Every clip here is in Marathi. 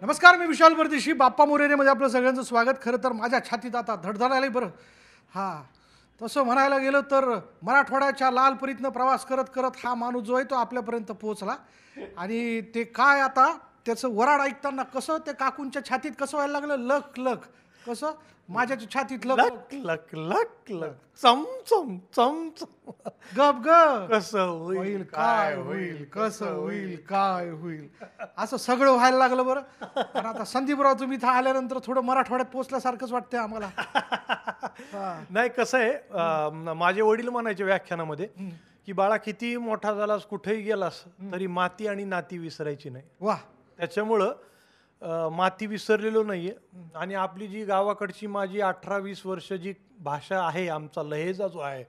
नमस्कार, मी विशाल परदेशी. बाप्पा मोरेमध्ये आपलं सगळ्यांचं स्वागत. खरं तर माझ्या छातीत आता धडधड आली बरं. हां, तसं म्हणायला गेलं तर मराठवाड्याच्या लालपरीतनं प्रवास करत करत हा माणूस जो आहे तो आपल्यापर्यंत पोहोचला. आणि ते काय आता त्याचं वराड ऐकताना कसं ते काकूंच्या छातीत कसं व्हायला लागलं, लक लक. कसं माझ्या छातीत लक लक लक लक लक चम चम चम चम. गप ग कसं होईल काय होईल, कसं होईल काय होईल, असं सगळं व्हायला लागलं बरं. आणि आता संदीपराव तुम्ही इथं आल्यानंतर थोडं मराठवाड्यात पोहोचल्यासारखंच वाटतंय आम्हाला. हा. नाही कसं आहे, माझे वडील म्हणायचे व्याख्यानामध्ये की बाळा किती मोठा झालास कुठेही गेलास तरी माती आणि नाती विसरायची नाही. वा. त्याच्यामुळं माती विसरलेलो नाहीये. आणि आपली जी गावाकडची माझी 18-20 वर्ष जी भाषा आहे, आमचा लहेजा जो आहे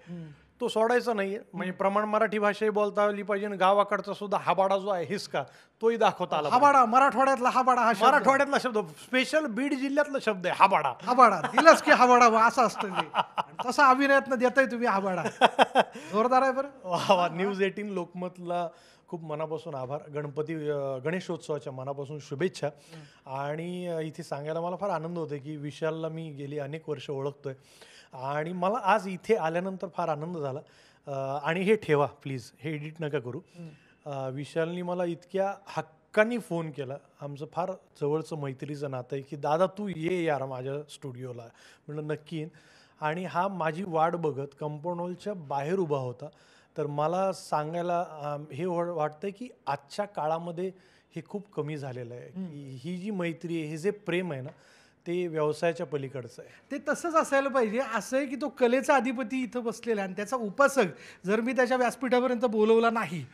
तो सोडायचा नाहीये. म्हणजे प्रमाण मराठी भाषाही बोलता आली पाहिजे आणि गावाकडचा सुद्धा हाबाडा जो आहे हिसका तोही दाखवता आला पाहिजे. हाबाडा, मराठवाड्यातला हाबाडा हा शब्द. मराठवाड्यातला शब्द, स्पेशल बीड जिल्ह्यातला शब्द आहे हाबाडा. हाबाडा दिलंच की हाबाडा वा, असं असतं ते. आणि तसा अभिनयातनं देताय तुम्ही हाबाडा. जोरदार आहे बरं. वा वा. न्यूज 18 लोकमतला खूप मनापासून आभार. गणेशोत्सवाच्या मनापासून शुभेच्छा. आणि इथे सांगायला मला फार आनंद होतो की विशालला मी गेली अनेक वर्ष ओळखतोय आणि मला आज इथे आल्यानंतर फार आनंद झाला. आणि हे ठेवा प्लीज, हे एडिट नका करू. विशालनी मला इतक्या हक्कानी फोन केला, आमचं फार जवळचं मैत्रीचं नातं आहे, की दादा तू ये यार माझ्या स्टुडिओला. म्हणलं नक्की येईन. आणि हा माझी वाट बघत कंपाऊंड हॉलच्या बाहेर उभा होता. तर मला सांगायला हे वाटतंय की आजच्या काळामध्ये हे खूप कमी झालेलं आहे, की ही जी मैत्री आहे, हे जे प्रेम आहे ना, ते व्यवसायाच्या पलीकडचं आहे. ते तसंच असायला पाहिजे. असं आहे की तो कलेचा अधिपती इथं बसलेला आहे आणि त्याचा उपासक जर मी त्याच्या व्यासपीठापर्यंत बोलवला नाही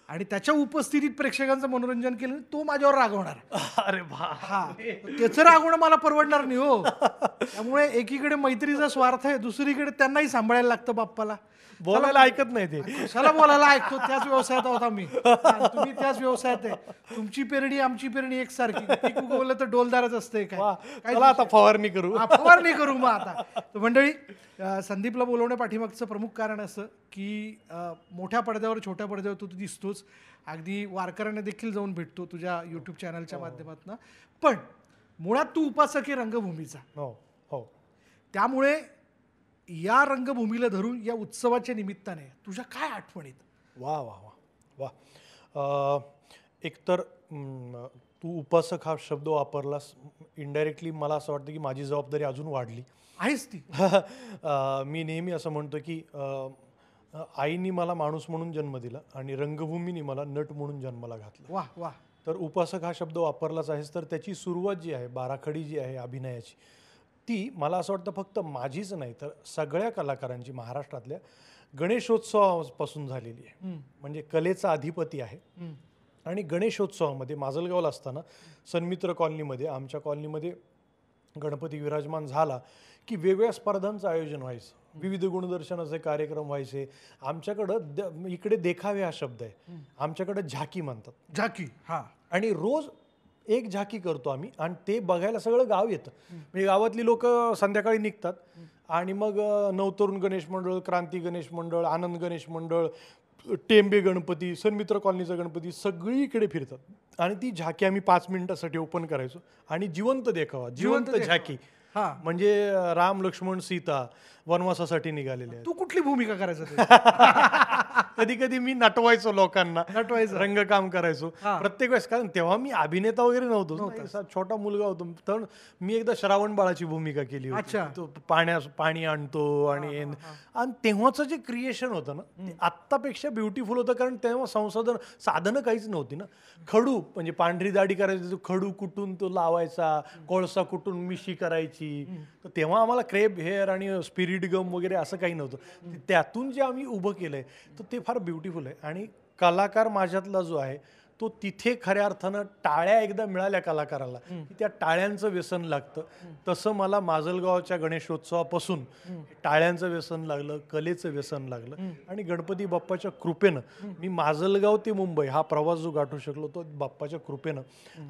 आणि त्याच्या उपस्थितीत प्रेक्षकांचं मनोरंजन केलं, तो माझ्यावर रागवणार. अरे भा. हा, त्याचं रागवणं मला परवडणार नाही हो. त्यामुळे एकीकडे मैत्रीचा स्वार्थ आहे, दुसरीकडे त्यांनाही सांभाळायला लागतं बाप्पाला. बोलायला ऐकत नाही ते. कशाला बोलायला ऐकतो, त्याच व्यवसायात आहोत आम्ही. तुम्ही त्याच व्यवसायात आहे. तुमची पेरणी आमची पेरणी एकसारखी. पीक उगवलं तर डोलदारच असते काय. चला आता फवारणी करू. फवारणी करू मग आता. तर मंडळी, संदीपला बोलवण्या पाठीमागचं प्रमुख कारण असं की मोठ्या पडद्यावर छोट्या पडद्यावर तू दिसतोच. अगदी वारकऱ्यांना देखील जाऊन भेटतो तुझ्या यूट्यूब चॅनलच्या माध्यमातून. पण मुळात तू उपासक आहे रंगभूमीचा. हो हो. त्यामुळे या रंगभूमीला धरून या उत्सवाच्या निमित्ताने तुझ्या काय आठवणीत? वा वा वा वा. एकतर तू उपासक हा शब्द वापरलास, इनडायरेक्टली मला असं वाटतं की माझी जबाबदारी अजून वाढली आहेच ती. मी नेहमी असं म्हणतो की आईनी मला माणूस म्हणून जन्म दिला आणि रंगभूमीने मला नट म्हणून जन्माला घातला. वा वा. तर उपासक हा शब्द वापरलाच आहेस. तर त्याची सुरुवात जी आहे, बाराखडी जी आहे अभिनयाची, ती मला असं वाटतं फक्त माझीच नाही तर सगळ्या कलाकारांची महाराष्ट्रातल्या गणेशोत्सवापासून झालेली आहे. म्हणजे कलेचा अधिपती आहे. आणि गणेशोत्सवामध्ये माजलगावला असताना सन्मित्र कॉलनीमध्ये, आमच्या कॉलनीमध्ये गणपती विराजमान झाला की वेगवेगळ्या स्पर्धांचं आयोजन व्हायचं, विविध गुणदर्शनाचे कार्यक्रम व्हायचे. आमच्याकडं इकडे देखावे हा शब्द आहे, आमच्याकडं झाकी म्हणतात. झाकी. हा. आणि रोज एक झाकी करतो आम्ही आणि ते बघायला सगळं गाव येतं. म्हणजे गावातली लोक संध्याकाळी निघतात आणि मग नवतरुण गणेश मंडळ, क्रांती गणेश मंडळ, आनंद गणेश मंडळ, टेंबे गणपती, सन्मित्र कॉलनीचा गणपती सगळीकडे फिरतात आणि ती झाकी आम्ही 5 मिनिटासाठी ओपन करायचो. आणि जिवंत देखावा, जिवंत झाकी. हा. म्हणजे राम लक्ष्मण सीता वनवासासाठी निघालेले आहेत. तू कुठली भूमिका करायचं? कधी कधी मी नटवायचो लोकांना, नटवायचं, रंगकाम करायचो प्रत्येक वेळेस. कारण तेव्हा मी अभिनेता वगैरे नव्हतो, छोटा मुलगा होतो. तर मी एकदा श्रावण बाळाची भूमिका केली होती. तो पाणी आणतो आणि तेव्हाचं जे क्रिएशन होतं ना, ते आत्तापेक्षा ब्युटिफुल होतं. कारण तेव्हा साधनं काहीच नव्हती ना. खडू, म्हणजे पांढरी दाढी करायची, खडू कुटून तो लावायचा, कोळसा कुटून मिशी करायची. तर तेव्हा आम्हाला क्रेप हेअर आणि स्पिरिट गम वगैरे असं काही नव्हतं. त्यातून जे आम्ही उभं केलंय तर ते फार ब्युटिफुल आहे. आणि कलाकार माझ्यातला जो आहे तो तिथे खऱ्या अर्थानं टाळ्या एकदा मिळाल्या कलाकाराला की त्या टाळ्यांचं व्यसन लागतं. तसं मला माजलगावच्या गणेशोत्सवापासून टाळ्यांचं व्यसन लागलं, कलेचं व्यसन लागलं. आणि गणपती बाप्पाच्या कृपेनं मी माजलगाव ते मुंबई हा प्रवास जो गाठू शकलो तो बाप्पाच्या कृपेनं.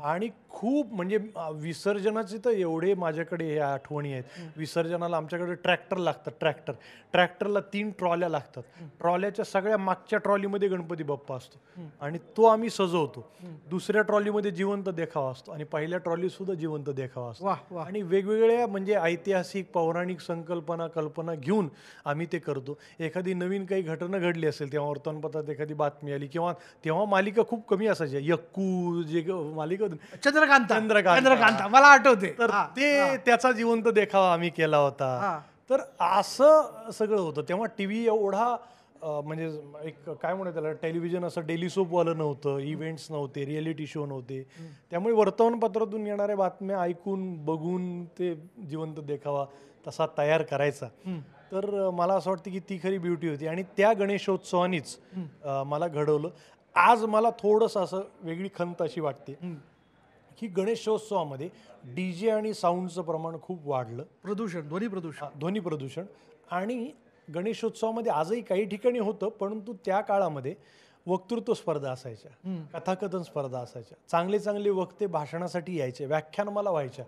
आणि खूप म्हणजे विसर्जनाचे तर एवढे माझ्याकडे हे आठवणी आहेत. विसर्जनाला आमच्याकडे ट्रॅक्टर लागतात. ट्रॅक्टरला 3 ट्रॉल्या लागतात. ट्रॉल्याच्या सगळ्या मागच्या ट्रॉलीमध्ये गणपती बाप्पा असतो आणि तो आम्ही सजवतो. सजवतो, दुसऱ्या ट्रॉलीमध्ये जिवंत देखावा असतो आणि पहिल्या ट्रॉलीत सुद्धा जिवंत देखावा असतो आणि वेगवेगळ्या म्हणजे ऐतिहासिक पौराणिक कल्पना घेऊन आम्ही ते करतो. एखादी नवीन काही घटना घडली असेल तेव्हा वर्तमानपत्रात एखादी बातमी आली किंवा तेव्हा मालिका खूप कमी असायच्या, यक्कू जे मालिका चंद्रकांत मला आठवते, तर ते त्याचा जिवंत देखावा आम्ही केला होता. तर असं सगळं होतं. तेव्हा टीव्ही एवढा म्हणजे एक काय म्हणतात त्याला, टेलिव्हिजन असं डेली सोपवालं नव्हतं, इव्हेंट्स नव्हते, रिॲलिटी शो नव्हते. त्यामुळे वर्तमानपत्रातून येणाऱ्या बातम्या ऐकून बघून ते जिवंत देखावा तसा तयार करायचा. तर मला असं वाटतं की ती खरी ब्युटी होती आणि त्या गणेशोत्सवानीच मला घडवलं. आज मला थोडंसं असं वेगळी खंत अशी वाटते की गणेशोत्सवामध्ये डीजे आणि साऊंडचं प्रमाण खूप वाढलं, ध्वनी प्रदूषण. आणि गणेशोत्सवामध्ये आजही काही ठिकाणी होतं, परंतु त्या काळामध्ये वक्तृत्व स्पर्धा असायच्या, कथाकथन स्पर्धा असायच्या, चांगले चांगले वक्ते भाषणासाठी यायचे, व्याख्यानमाला व्हायच्या,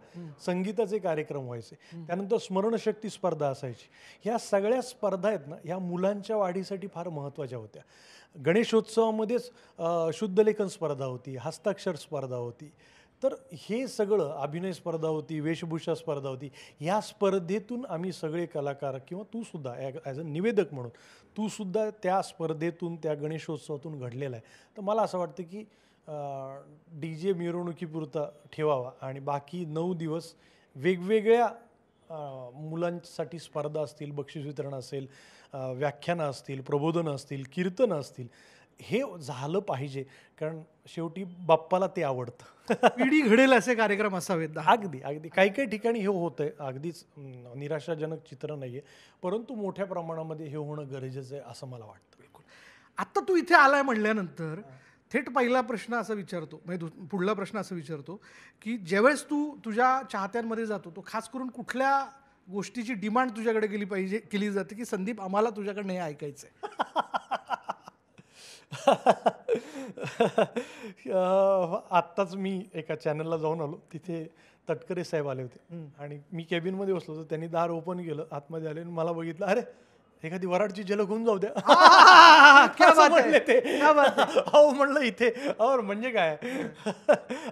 संगीताचे कार्यक्रम व्हायचे, त्यानंतर स्मरणशक्ती स्पर्धा असायची. ह्या सगळ्या स्पर्धा आहेत ना, ह्या मुलांच्या वाढीसाठी फार महत्त्वाच्या होत्या. गणेशोत्सवामध्येच शुद्धलेखन स्पर्धा होती, हस्ताक्षर स्पर्धा होती. तर हे सगळं, अभिनय स्पर्धा होती, वेशभूषा स्पर्धा होती. ह्या स्पर्धेतून आम्ही सगळे कलाकार किंवा तूसुद्धा ॲज अ निवेदक म्हणून तूसुद्धा त्या स्पर्धेतून, त्या गणेशोत्सवातून घडलेला आहे. तर मला असं वाटतं की डी जे मिरवणुकीपुरता ठेवावा आणि बाकी 9 दिवस वेगवेगळ्या मुलांसाठी स्पर्धा असतील, बक्षीस वितरण असेल, व्याख्यानं असतील, प्रबोधनं असतील, कीर्तनं असतील, हे झालं पाहिजे. कारण शेवटी बाप्पाला ते आवडतं. पिढी घडेल असे कार्यक्रम असावेत. अगदी अगदी काही काही ठिकाणी हे होतंय, अगदीच निराशाजनक चित्र नाहीये, परंतु मोठ्या प्रमाणामध्ये हे होणं गरजेचं आहे असं मला वाटतं. बिलकुल. आता तू इथे आलाय म्हणल्यानंतर थेट पहिला प्रश्न असा विचारतो, म्हणजे पुढला प्रश्न असं विचारतो की ज्यावेळेस तू तुझ्या चाहत्यांमध्ये जातो, तो खास करून कुठल्या गोष्टीची डिमांड तुझ्याकडे केली जाते की संदीप आम्हाला तुझ्याकडनं हे ऐकायचंय? आत्ताच मी एका चॅनलला जाऊन आलो, तिथे तटकरे साहेब आले होते आणि मी केबिनमध्ये बसलो होतो. त्यांनी दार ओपन केलं, आतमध्ये आले आणि मला बघितलं, अरे एखादी वराडची झलक होऊन जाऊ द्या. म्हणले ते, अहो म्हणलं इथे और म्हणजे काय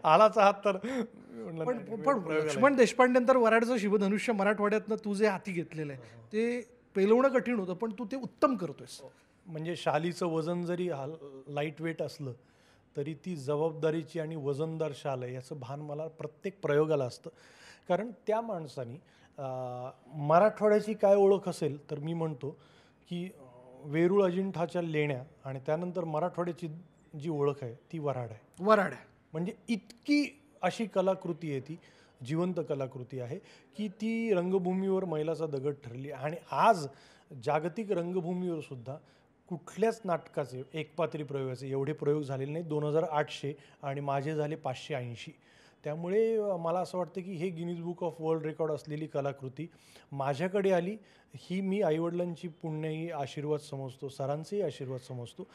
आलाच आहात तर. पण लक्ष्मण देशपांडेंतर वराडचं शिवधनुष्य मराठवाड्यातनं तू जे हाती घेतलेलं आहे ते पेलवणं कठीण होतं, पण तू ते उत्तम करतोयस. म्हणजे शालीचं वजन जरी लाईट वेट असलं तरी ती जबाबदारीची आणि वजनदार शाल आहे याचं भान मला प्रत्येक प्रयोगाला असतं. कारण त्या माणसाने मराठवाड्याची काय ओळख असेल तर मी म्हणतो की वेरूळ अजिंठाच्या लेण्या आणि त्यानंतर मराठवाड्याची जी ओळख आहे ती वऱ्हाड आहे. म्हणजे इतकी अशी कलाकृती आहे, ती जिवंत कलाकृती आहे की ती रंगभूमीवर मैलाचा दगड ठरली. आणि आज जागतिक रंगभूमीवर सुद्धा कुठल्याच नाटकाचे एकपात्री प्रयोगाचे एवढे प्रयोग झालेले नाहीत. 2800 आणि माझे झाले 580. त्यामुळे मला असं वाटतं की हे Guinness book of world record असलेली कलाकृती माझ्याकडे आली, ही मी आईवडिलांची पुण्याही आशीर्वाद समजतो, सरांचेही आशीर्वाद समजतो.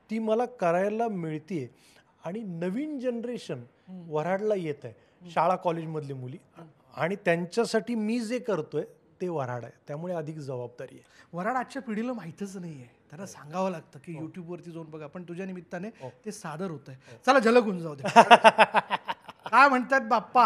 ती मला करायला मिळते आणि नवीन जनरेशन वऱ्हाडला येत आहे, शाळा कॉलेजमधली मुली, आणि त्यांच्यासाठी मी जे करतोय ते वऱ्हाड आहे. त्यामुळे अधिक जबाबदारी आहे. वऱ्हाड आजच्या पिढीला माहीतच नाही आहे, त्यांना सांगावं लागतं की यूट्यूबवरती जाऊन बघा, पण तुझ्या निमित्ताने ते सादर होत आहे. चला झलक होऊन जाऊ दे. काय म्हणतात बाप्पा?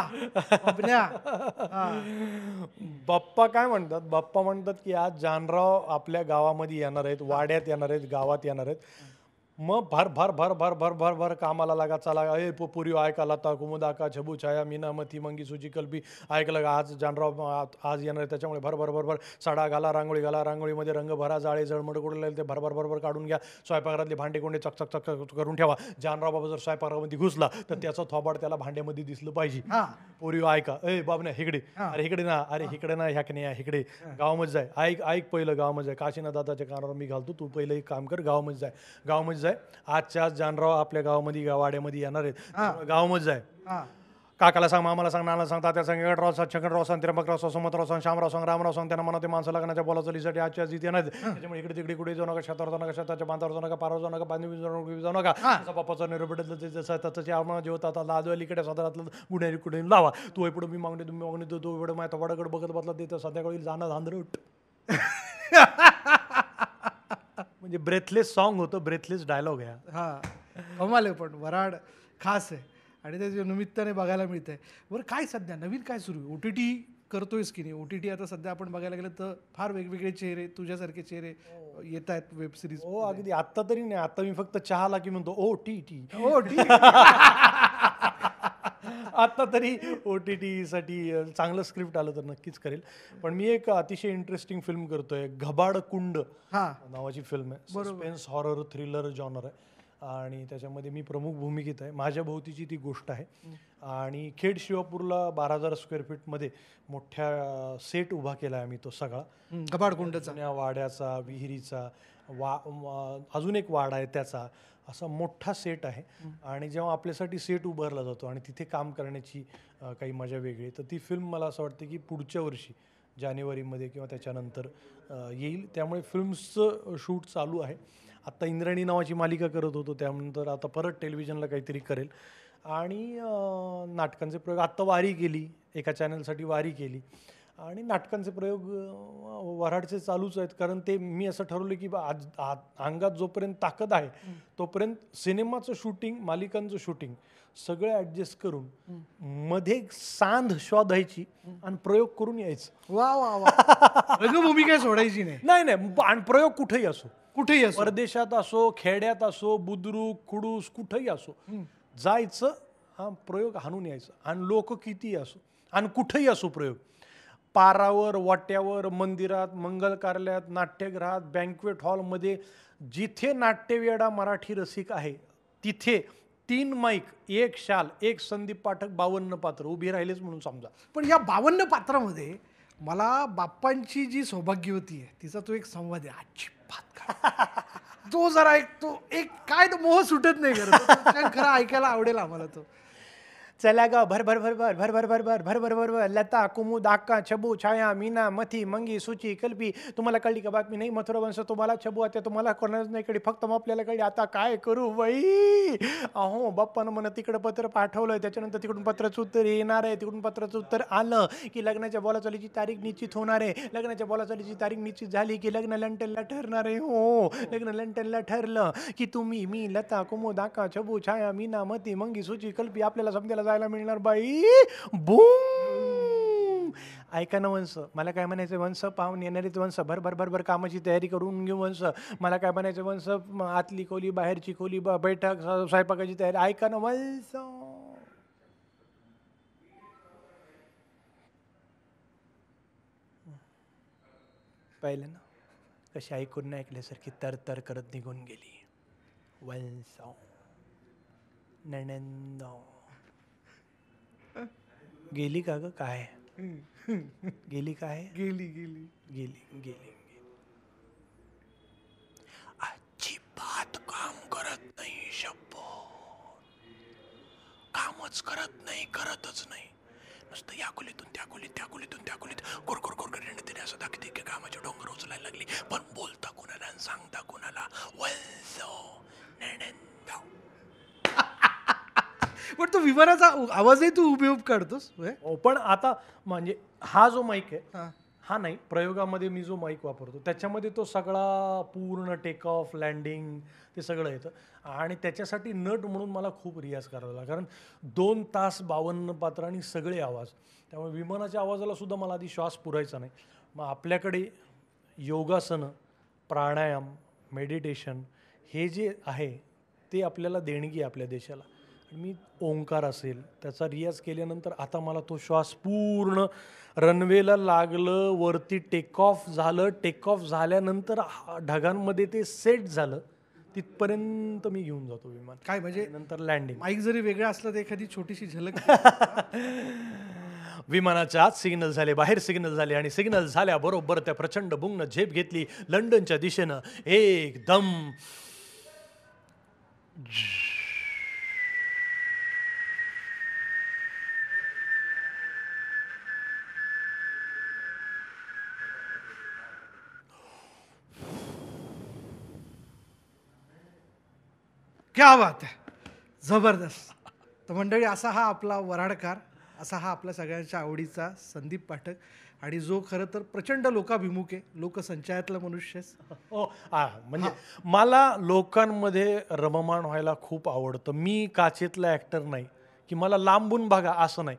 बाप्पा काय म्हणतात? बाप्पा म्हणतात की आज जानराव आपल्या गावामध्ये येणार आहेत, वाड्यात येणार आहेत, गावात येणार आहेत. मग भर भर भर भर भर भर भर कामाला लागा, चला ए पुरी ऐका, लता कुमुदाका छबू छाया मीनामती मंगी सुची कल्पी ऐकलं का, आज जानराव आज येणार आहे, त्याच्यामुळे भर भर भर भर साडा घाला, रांगोळी घाला, रांगोळीमध्ये रंग भरा, जाळे जळमड कुठले ते भर भर भर भर काढून घ्या, स्वयंपाकघरातले भांडे कोंडे चक चक चक करून ठेवा. जानराव बाबा जर स्वयंपाकघरामध्ये घुसला तर त्याचं थोबाड त्याला भांड्यामध्ये दिसलं पाहिजे. पोरी ऐका, ए बाबा नाही इकडे, अरे इकडे ना, अरे इकडे ना, ह्याक नाही इकडे, गावामध्ये जाय, ऐक पहिलं गावामध्ये जाय, काशीनाथ दादाच्या कानावर मी घालतो, तू पहिलं एक काम कर, गावामध्ये जाय, गावामध्ये जाय. आजच्या आज जानराव आपल्या गावामध्ये वाड्यामध्ये येणार आहेत, गावामध्ये जाय, काकाला सांग, मामाला सांग, नानाला सांग, तात्या सांग, वेंकटराव सांग, छगनराव सांग, त्र्यंबकराव सांग, सुमंतराव सांग, शामराव सांग, रामराव सांग, त्यांना म्हणा ते माणसं लग्नाच्या बोलाचालीसाठी आजच्या आज इथे येणार. त्याच्यामुळे इकडे तिकडे कुठे जाऊ नका, शेतावर जाऊ नका, शेताच्या बांधावर जाऊ नका, पारावर जाऊ नका, पाणी जाऊ नका. बाप्पाचा निरोबेटलं जसं त्याचं आम्हाला जेवता आता लाजवालीकडे सदरातलं गुन्हेगारी कुठे लावा, तू पुढे मी मागणे, तुम्ही मागणे, तो एवढं माझ्या थोडाकडे बघत बसला, ते संध्याकाळी जाणं धांदरट. म्हणजे ब्रेथलेस सॉन्ग होतं, ब्रेथलेस डायलॉग आहे. कमाल आहे, पण वराड खास आहे आणि त्याच्या निमित्ताने बघायला मिळतंय. बरं काय सध्या नवीन काय सुरू आहे? OTT करतोयस की नाही? OTT आता सध्या आपण बघायला गेलं तर फार वेगवेगळे चेहरे, तुझ्यासारखे चेहरे येत आहेत वेब सिरीज. हो अगदी. आत्ता तरी नाही, आता मी फक्त चहाला की म्हणतो OTT. आता तरी OTT साठी चांगलं स्क्रिप्ट आलं तर नक्कीच करेल. पण मी एक अतिशय इंटरेस्टिंग फिल्म करतोय, घबाड कुंड नावाची फिल्म आहे. सस्पेन्स हॉरर थ्रिलर जॉनर आहे आणि त्याच्यामध्ये मी प्रमुख भूमिकेत आहे. माझ्या भोवतीची ती गोष्ट आहे आणि खेड शिवापूरला 12,000 स्क्वेअर फीटमध्ये मोठ्या सेट उभा केला आहे आम्ही, तो सगळा घबाड कुंडचा, वाड्याचा, विहिरीचा, अजून एक वाडा आहे त्याचा, असा मोठा सेट आहे. आणि जेव्हा आपल्यासाठी सेट उभारला जातो आणि तिथे काम करण्याची काही मजा वेगळी, तर ती फिल्म मला असं वाटतं की पुढच्या वर्षी जानेवारीमध्ये किंवा त्याच्यानंतर येईल. त्यामुळे फिल्म्सचं शूट चालू आहे. आत्ता इंद्राणी नावाची मालिका करत होतो, त्यानंतर आता परत टेलिव्हिजनला काहीतरी करेल. आणि नाटकांचे प्रयोग, आत्ता वारी केली, एका चॅनलसाठी वारी केली आणि नाटकांचे प्रयोग वऱ्हाडचे चालूच आहेत. कारण ते मी असं ठरवलं की आज अंगात जोपर्यंत ताकद आहे तोपर्यंत सिनेमाचं शूटिंग, मालिकांचं शूटिंग सगळं ॲडजस्ट करून मध्ये सांध शोधायची आणि प्रयोग करून यायचं. वा वा वा. रंगभूमी सोडायची नाही. नाही. आणि प्रयोग कुठेही असो, कुठेही असो, परदेशात असो, खेड्यात असो, बुद्रुक खुडूस कुठेही असो, जायचं, हा प्रयोग हाणून यायचं. आणि लोक कितीही असो आणि कुठेही असो, प्रयोग पारावर, वाट्यावर, मंदिरात, मंगल कार्यालयात, नाट्यगृहात, बँक्वेट हॉलमध्ये, जिथे नाट्यवेडा मराठी रसिक आहे तिथे 3 माईक, 1 शाल, 1 संदीप पाठक, 52 पात्र उभी राहिलेच म्हणून समजा. पण या 52 पात्रामध्ये मला बाप्पांची जी सौभाग्यवती आहे तिचा तो एक संवाद आहे, अजिबात तो जरा एक काय तो मोह सुटत नाही खरं. खरं ऐकायला आवडेल आम्हाला तो. चला गा भर भर भर भर भर भर भर भर भर भर भर भर लता कुमुद आक्का छबू छाया मीना मथी मंगी सुची कल्पी. तुम्हाला कळली का बातमी? नाही मथुरा वंश तुम्हाला, छबू आता तुम्हाला कोणाच नाही कळली, फक्त मग आपल्याला कळली. आता काय करू बाई? अहो बाप्पानं म्हणा तिकडं पत्र पाठवलं, त्याच्यानंतर तिकडून पत्राचं उत्तर येणार आहे, तिकडून पत्राचं उत्तर आलं की लग्नाच्या बोलाचालीची तारीख निश्चित होणार आहे. लग्नाच्या बोलाचालीची तारीख निश्चित झाली की लग्न लंटनला ठरणार आहे. हो, लग्न लंटनला ठरलं की तुम्ही, मी, लता कुमुद आक्का छबू छाया मीना मथी मंगी सुची कल्पी आपल्याला समजायला जायला मिळणार बाई. बूम. ऐका ना वंश, मला काय म्हणायचं वंश, पाहून येणारीच वंश, भर भर भर भर कामाची तयारी करून घेऊ वंश. मला काय म्हणायचं वंश, आतली खोली, बाहेरची खोली, बैठक, स्वयंपाकाची तयारी. ऐका ना वंश. पाहिलं ना कशी ऐकून नाही ऐकल्यासारखी तर तर करत निघून गेली. वंश नणंद गेली का ग? काय गेली? काय गेली गेली गेली गेली अजिबात काम करत नाही, शब्बो कामच करत नाही, करतच नाही. नुसतं या खोलीतून त्या खोलीत, त्या खोलीतून त्या खोलीत कोरकोर कोरकोर तिने असं दाखवते की कामाचे डोंगर उचलायला लागली, पण बोलता कुणाला आणि सांगता कुणाला. वल्सो नणंद. पण तो विमानाचा आवाजही तू उभेउभ काढतोस. पण आता म्हणजे हा जो माईक आहे हा नाही, प्रयोगामध्ये मी जो माईक वापरतो त्याच्यामध्ये तो सगळा पूर्ण टेक ऑफ, लँडिंग ते सगळं येतं. आणि त्याच्यासाठी नट म्हणून मला खूप रियाज करावा लागला, कारण 2 तास 52 पात्र आणि सगळे आवाज. त्यामुळे विमानाच्या आवाजाला सुद्धा मला आधी श्वास पुरायचा नाही. मग आपल्याकडे योगासनं, प्राणायाम, मेडिटेशन हे जे आहे ते आपल्याला देणगी आहे आपल्या देशाला. मी ओंकार असेल त्याचा रियाज केल्यानंतर आता मला तो श्वास पूर्ण रनवेला लागलं, वरती टेक ऑफ झालं, टेक ऑफ झाल्यानंतर ढगांमध्ये ते सेट झालं, तिथपर्यंत मी घेऊन जातो विमान. काय म्हणजे नंतर लँडिंग. माईक जरी वेगळा असलं तर एखादी छोटीशी झलक. विमानाच्या आत सिग्नल झाले, बाहेर सिग्नल झाले आणि सिग्नल झाल्याबरोबर त्या प्रचंड बुंगनं झेप घेतली लंडनच्या दिशेनं. एकदम क्या बात आहे, जबरदस्त. तर मंडळी असा हा आपला वऱ्हाडकार, असा हा आपल्या सगळ्यांच्या आवडीचा संदीप पाठक, आणि जो खरं तर प्रचंड लोकाभिमुख आहे, लोकसंचयातला मनुष्य आहेस. हो म्हणजे मला लोकांमध्ये रममाण व्हायला खूप आवडतं. मी काचेतला ॲक्टर नाही की मला लांबून बघा असं नाही.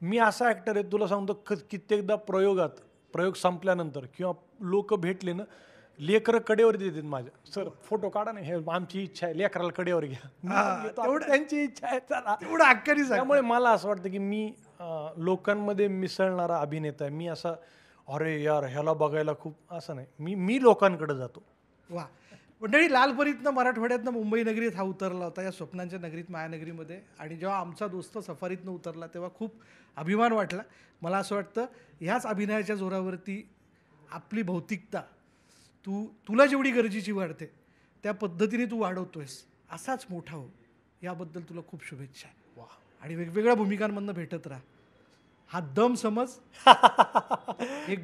मी असा ॲक्टर आहे, तुला सांगतो कित्येकदा प्रयोग संपल्यानंतर किंवा लोक भेटले ना, लेकरं कडेवर देतात माझ्या, सर फोटो काढा ना, हे आमची इच्छा आहे, लेकराला कडेवर घ्या. तेवढं त्यांची इच्छा आहे, चला तेवढं अक्कली. त्यामुळे मला असं वाटतं की मी लोकांमध्ये मिसळणारा अभिनेता आहे. मी असा अरे यार ह्याला बघायला खूप असं नाही, मी लोकांकडे जातो. वा. मंडळी, लालपरीतनं मराठवाड्यातनं मुंबई नगरीत हा उतरला होता, या स्वप्नांच्या नगरीत मायानगरीमध्ये. आणि जेव्हा आमचा दोस्त सफारीतनं उतरला तेव्हा खूप अभिमान वाटला. मला असं वाटतं ह्याच अभिनयाच्या जोरावरती आपली भौतिकता तुला जेवढी गरजेची वाढते त्या पद्धतीने तू वाढवतोयस, असाच मोठा हो, याबद्दल तुला खूप शुभेच्छा. वा. आणि वेगवेगळ्या भूमिकांमधनं भेटत राहा. हा दम समज. एक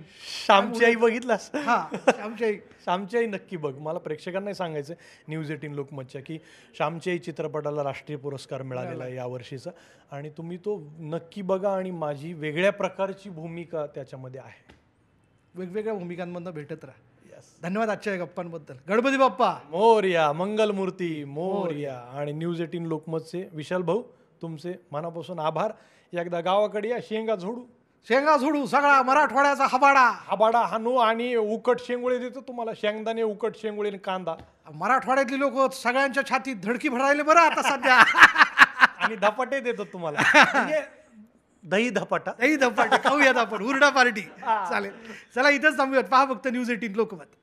श्यामची आई बघितलास? श्यामची आई नक्की बघ. मला प्रेक्षकांनाही सांगायचं न्यूज 18 लोकमतच्या की श्यामची आई चित्रपटाला राष्ट्रीय पुरस्कार मिळालेला आहे यावर्षीचा, आणि तुम्ही तो नक्की बघा. आणि माझी वेगळ्या प्रकारची भूमिका त्याच्यामध्ये आहे. वेगवेगळ्या भूमिकांमधनं भेटत राहा. धन्यवाद आजच्या या गप्पांबद्दल. गणपती बाप्पा मोरया, मंगलमूर्ती मोरया. आणि न्यूज 18 लोकमतचे विशाल भाऊ, तुमचे मनापासून आभार. एकदा गावाकडे या, शेंगा झोडू सगळा मराठवाड्याचा हबाडा हानू, आणि उकट शेंगुळे देतो तुम्हाला, शेंगदाणे, उकट शेंगुळे, कांदा. मराठवाड्यातली लोक सगळ्यांच्या छातीत धडकी भरायला बरं आता सध्या. आणि धपाटे देतो तुम्हाला, म्हणजे दही धपाटे खाऊयात आपण, हुरडा पार्टी. चालेल, चला इथंच थांबूयात. पहा फक्त न्यूज 18 लोकमत.